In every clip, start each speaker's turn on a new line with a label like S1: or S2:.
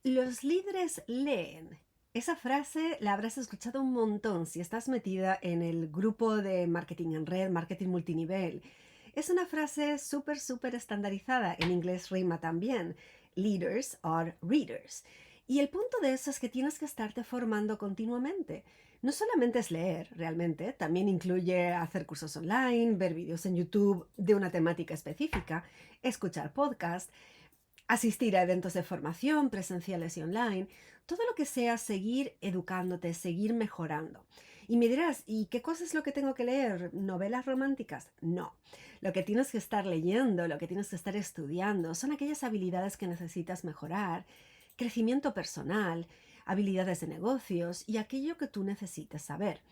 S1: Los líderes leen. Esa frase la habrás escuchado un montón si estás metida en el grupo de marketing en red, marketing multinivel. Es una frase súper, súper estandarizada. En inglés rima también. Leaders are readers. Y el punto de eso es que tienes que estarte formando continuamente. No solamente es leer, realmente, también incluye hacer cursos online, ver vídeos en YouTube de una temática específica, escuchar podcasts, asistir a eventos de formación presenciales y online, todo lo que sea seguir educándote, seguir mejorando. Y me dirás, ¿y qué cosa es lo que tengo que leer? ¿Novelas románticas? No. Lo que tienes que estar leyendo, lo que tienes que estar estudiando, son aquellas habilidades que necesitas mejorar, crecimiento personal, habilidades de negocios y aquello que tú necesites saber.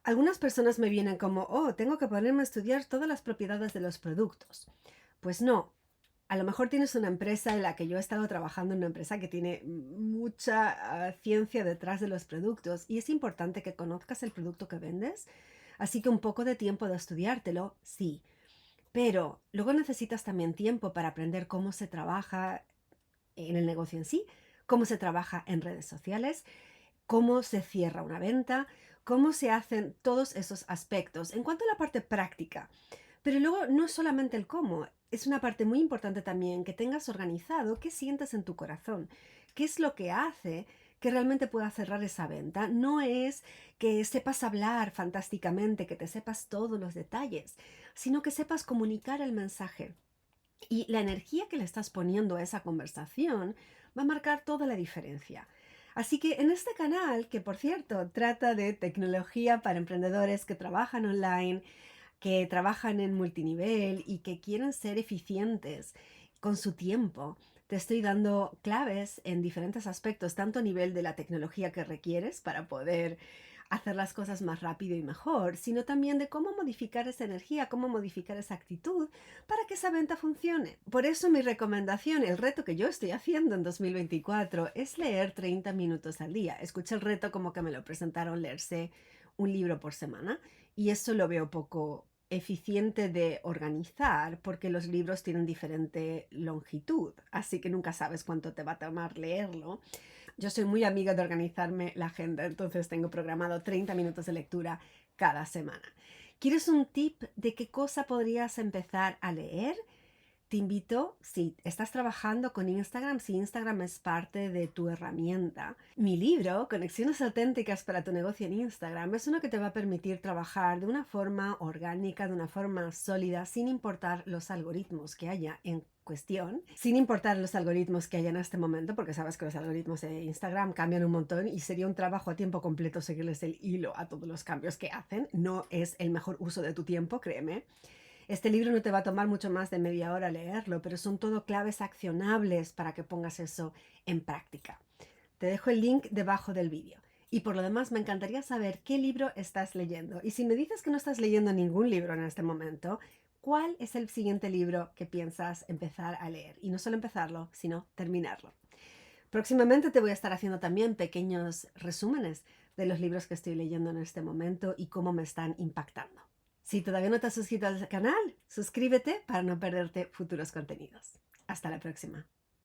S1: Algunas personas me vienen como, oh, tengo que ponerme a estudiar todas las propiedades de los productos. Pues no, a lo mejor tienes una empresa en la que yo he estado trabajando en una empresa que tiene mucha ciencia detrás de los productos y es importante que conozcas el producto que vendes. Así que un poco de tiempo de estudiártelo, sí. Pero luego necesitas también tiempo para aprender cómo se trabaja en el negocio en sí, cómo se trabaja en redes sociales, cómo se cierra una venta, cómo se hacen todos esos aspectos. En cuanto a la parte práctica, pero luego no solamente el cómo, es una parte muy importante también que tengas organizado qué sientes en tu corazón, qué es lo que hace que realmente pueda cerrar esa venta. No es que sepas hablar fantásticamente, que te sepas todos los detalles, sino que sepas comunicar el mensaje. Y la energía que le estás poniendo a esa conversación va a marcar toda la diferencia. Así que en este canal, que por cierto trata de tecnología para emprendedores que trabajan online, que trabajan en multinivel y que quieren ser eficientes con su tiempo. Te estoy dando claves en diferentes aspectos, tanto a nivel de la tecnología que requieres para poder hacer las cosas más rápido y mejor, sino también de cómo modificar esa energía, cómo modificar esa actitud para que esa venta funcione. Por eso mi recomendación, el reto que yo estoy haciendo en 2024 es leer 30 minutos al día. Escuché el reto como que me lo presentaron leerse un libro por semana y eso lo veo poco eficiente de organizar porque los libros tienen diferente longitud, así que nunca sabes cuánto te va a tomar leerlo. Yo soy muy amiga de organizarme la agenda, entonces tengo programado 30 minutos de lectura cada semana. ¿Quieres un tip de qué cosa podrías empezar a leer? Te invito, si estás trabajando con Instagram, si Instagram es parte de tu herramienta. Mi libro, Conexiones auténticas para tu negocio en Instagram, es uno que te va a permitir trabajar de una forma orgánica, de una forma sólida, sin importar los algoritmos que haya en cuestión, sin importar los algoritmos que haya en este momento, porque sabes que los algoritmos de Instagram cambian un montón y sería un trabajo a tiempo completo seguirles el hilo a todos los cambios que hacen. No es el mejor uso de tu tiempo, créeme. Este libro no te va a tomar mucho más de media hora leerlo, pero son todo claves accionables para que pongas eso en práctica. Te dejo el link debajo del vídeo. Y por lo demás, me encantaría saber qué libro estás leyendo. Y si me dices que no estás leyendo ningún libro en este momento, ¿cuál es el siguiente libro que piensas empezar a leer? Y no solo empezarlo, sino terminarlo. Próximamente te voy a estar haciendo también pequeños resúmenes de los libros que estoy leyendo en este momento y cómo me están impactando. Si todavía no te has suscrito al canal, suscríbete para no perderte futuros contenidos. Hasta la próxima.